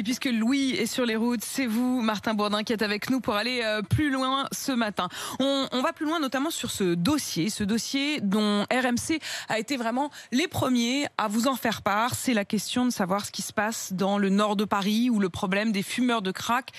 Et puisque Louis est sur les routes, c'est vous, Martin Bourdin, qui êtes avec nous pour aller plus loin ce matin. On va plus loin notamment sur ce dossier dont RMC a été vraiment les premiers à vous en faire part. C'est la question de savoir ce qui se passe dans le nord de Paris, où le problème des fumeurs de crack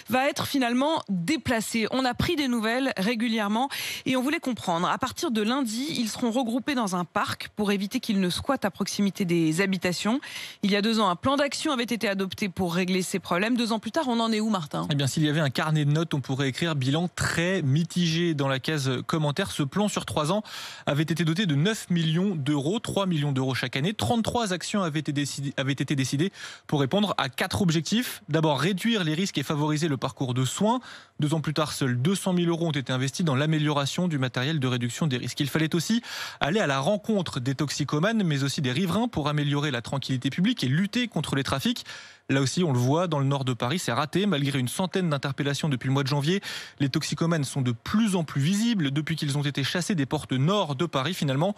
va être finalement déplacé. On a pris des nouvelles régulièrement et on voulait comprendre. À partir de lundi, ils seront regroupés dans un parc pour éviter qu'ils ne squattent à proximité des habitations. Il y a 2 ans, un plan d'action avait été adopté pour régler ces problèmes. 2 ans plus tard, on en est où, Martin ? Eh bien, s'il y avait un carnet de notes, on pourrait écrire bilan très mitigé dans la case commentaire. Ce plan sur 3 ans avait été doté de 9 millions d'euros, 3 millions d'euros chaque année. 33 actions avaient été décidées pour répondre à 4 objectifs. D'abord, réduire les risques et favoriser le parcours de soins. 2 ans plus tard, seuls 200 000 euros ont été investis dans l'amélioration du matériel de réduction des risques. Il fallait aussi aller à la rencontre des toxicomanes, mais aussi des riverains pour améliorer la tranquillité publique et lutter contre les trafics. Là aussi, on le voit, dans le nord de Paris, c'est raté. Malgré une centaine d'interpellations depuis le mois de janvier, les toxicomanes sont de plus en plus visibles depuis qu'ils ont été chassés des portes nord de Paris. Finalement,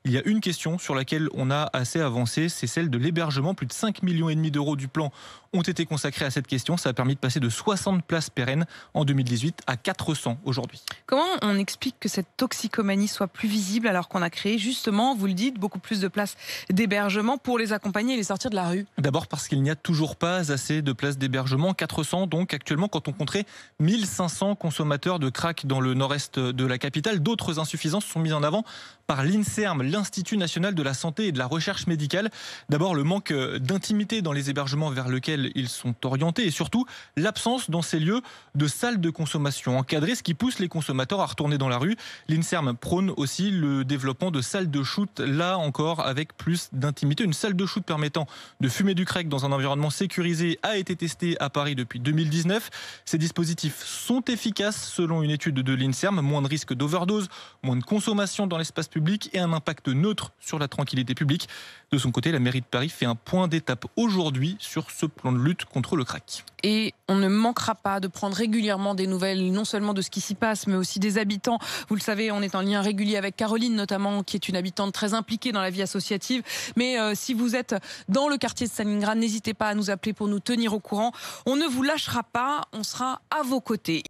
il y a une question sur laquelle on a assez avancé, c'est celle de l'hébergement. Plus de 5,5 millions d'euros du plan ont été consacrés à cette question. Ça a permis de passer de 60 places pérennes en 2018 à 400 aujourd'hui. Comment on explique que cette toxicomanie soit plus visible alors qu'on a créé justement, vous le dites, beaucoup plus de places d'hébergement pour les accompagner et les sortir de la rue ? D'abord parce qu'il n'y a toujours pas assez de places d'hébergement. 400 donc actuellement, quand on compterait 1500 consommateurs de crack dans le nord-est de la capitale. D'autres insuffisances sont mises en avant par l'INSERM, l'Institut national de la santé et de la recherche médicale. D'abord, le manque d'intimité dans les hébergements vers lesquels ils sont orientés et surtout l'absence dans ces lieux de salles de consommation encadrées, ce qui pousse les consommateurs à retourner dans la rue. L'INSERM prône aussi le développement de salles de shoot, là encore avec plus d'intimité. Une salle de shoot permettant de fumer du crack dans un environnement sécurisé a été testée à Paris depuis 2019. Ces dispositifs sont efficaces selon une étude de l'INSERM. Moins de risques d'overdose, moins de consommation dans l'espace public et un impact neutre sur la tranquillité publique. De son côté, la mairie de Paris fait un point d'étape aujourd'hui sur ce plan de lutte contre le crack. Et on ne manquera pas de prendre régulièrement des nouvelles, non seulement de ce qui s'y passe, mais aussi des habitants. Vous le savez, on est en lien régulier avec Caroline, notamment, qui est une habitante très impliquée dans la vie associative. Mais si vous êtes dans le quartier de Stalingrad, n'hésitez pas à nous appeler pour nous tenir au courant. On ne vous lâchera pas, on sera à vos côtés.